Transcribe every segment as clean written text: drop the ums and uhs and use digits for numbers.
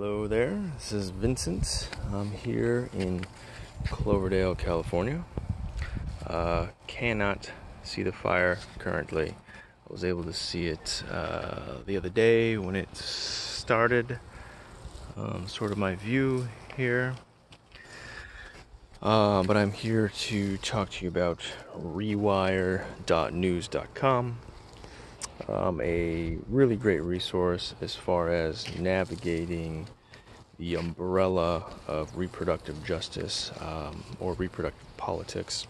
Hello there, this is Vincent. I'm here in Cloverdale, California. Cannot see the fire currently. I was able to see it the other day when it started. Sort of my view here. But I'm here to talk to you about Rewire.News.com. A really great resource as far as navigating the umbrella of reproductive justice or reproductive politics.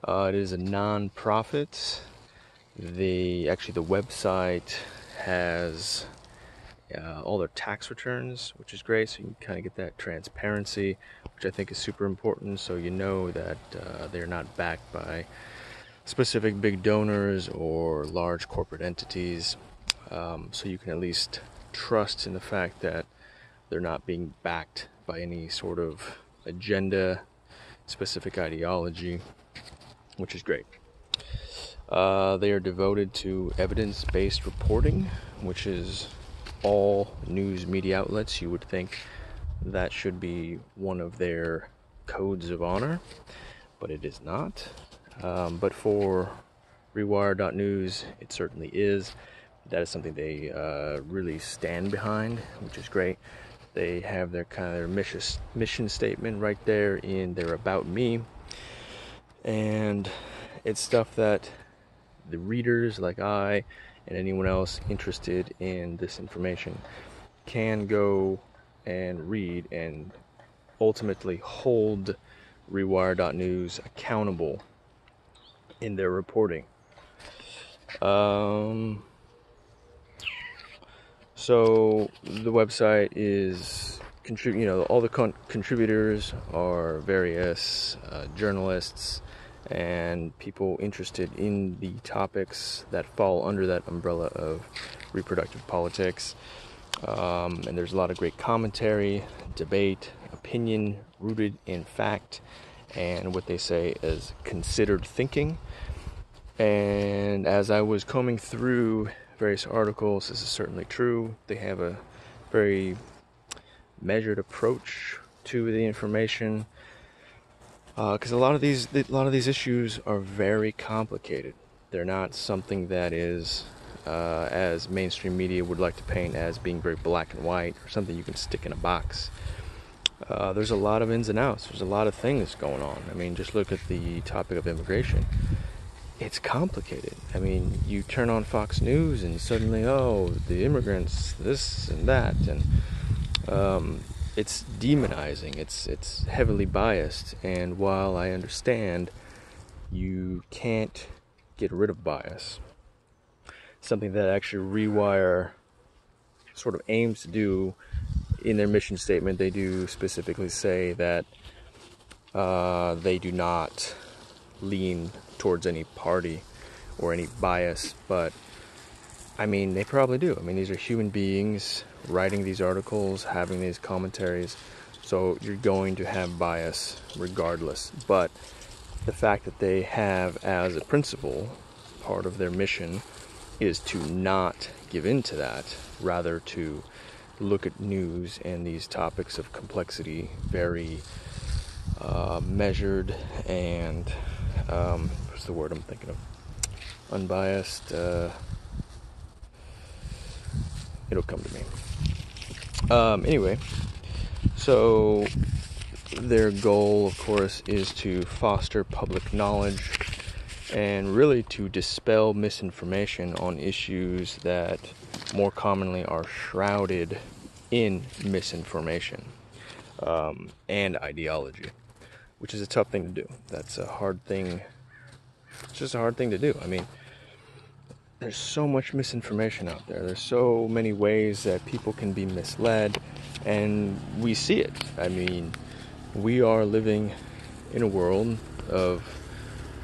It is a non-profit. The website has all their tax returns, which is great, so you can kind of get that transparency, which I think is super important, so you know that they're not backed by specific big donors or large corporate entities, so you can at least trust in the fact that they're not being backed by any sort of agenda, specific ideology, which is great. They are devoted to evidence-based reporting, which is all news media outlets. You would think that should be one of their codes of honor, but it is not. But for Rewire.News, it certainly is. That is something they really stand behind, which is great. They have their mission statement right there in their About Me, and it's stuff that the readers like I and anyone else interested in this information can go and read and ultimately hold Rewire.News accountable in their reporting. So the website is all the contributors are various journalists and people interested in the topics that fall under that umbrella of reproductive politics. And there's a lot of great commentary, debate, opinion rooted in fact, and what they say is considered thinking. And as I was combing through various articles, this is certainly true. They have a very measured approach to the information, because a lot of these issues are very complicated. They're not something that is as mainstream media would like to paint as being very black and white or something you can stick in a box. There's a lot of ins and outs. There's a lot of things going on. I mean, just look at the topic of immigration. It's complicated. I mean, you turn on Fox News and suddenly, the immigrants, this and that, and it's demonizing. It's heavily biased. And while I understand you can't get rid of bias, something that actually Rewire sort of aims to do in their mission statement, they do specifically say that they do not lean towards any party or any bias, but I mean, they probably do. I mean, these are human beings writing these articles, having these commentaries, so you're going to have bias regardless. But the fact that they have as a principle, part of their mission is to not give in to that, rather to look at news and these topics of complexity very measured and what's the word I'm thinking of? Unbiased. It'll come to me. Anyway, so their goal, of course, is to foster public knowledge and really to dispel misinformation on issues that more commonly are shrouded in misinformation and ideology, which is a tough thing to do. That's a hard thing. It's just a hard thing to do. I mean, there's so much misinformation out there. There's so many ways that people can be misled, and we see it. I mean, we are living in a world of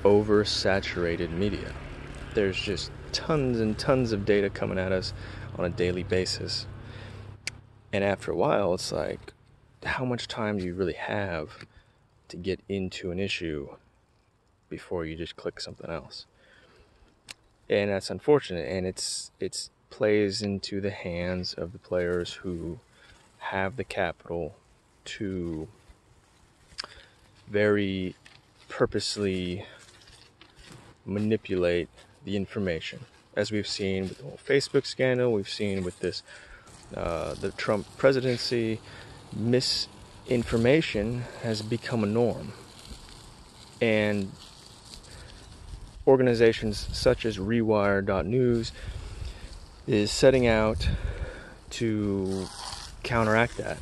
oversaturated media. There's just tons and tons of data coming at us on a daily basis. And after a while, it's like, how much time do you really have to get into an issue before you just click something else? And that's unfortunate, and it's plays into the hands of the players who have the capital to very purposely manipulate the information, as we've seen with the whole Facebook scandal, we've seen with this the Trump presidency. Misinformation has become a norm, and organizations such as Rewire.News is setting out to counteract that,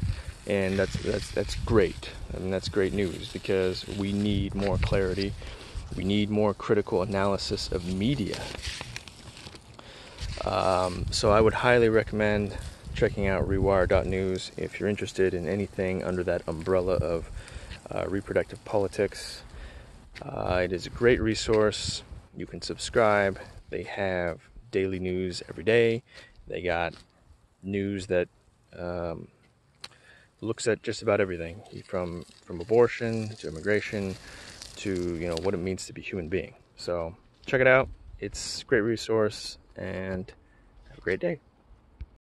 and that's great. I mean, that's great news, because we need more clarity. We need more critical analysis of media. So I would highly recommend checking out Rewire.News if you're interested in anything under that umbrella of reproductive politics. It is a great resource. You can subscribe. They have daily news every day. They got news that looks at just about everything, from abortion to immigration to what it means to be a human being. So check it out. It's a great resource, and have a great day.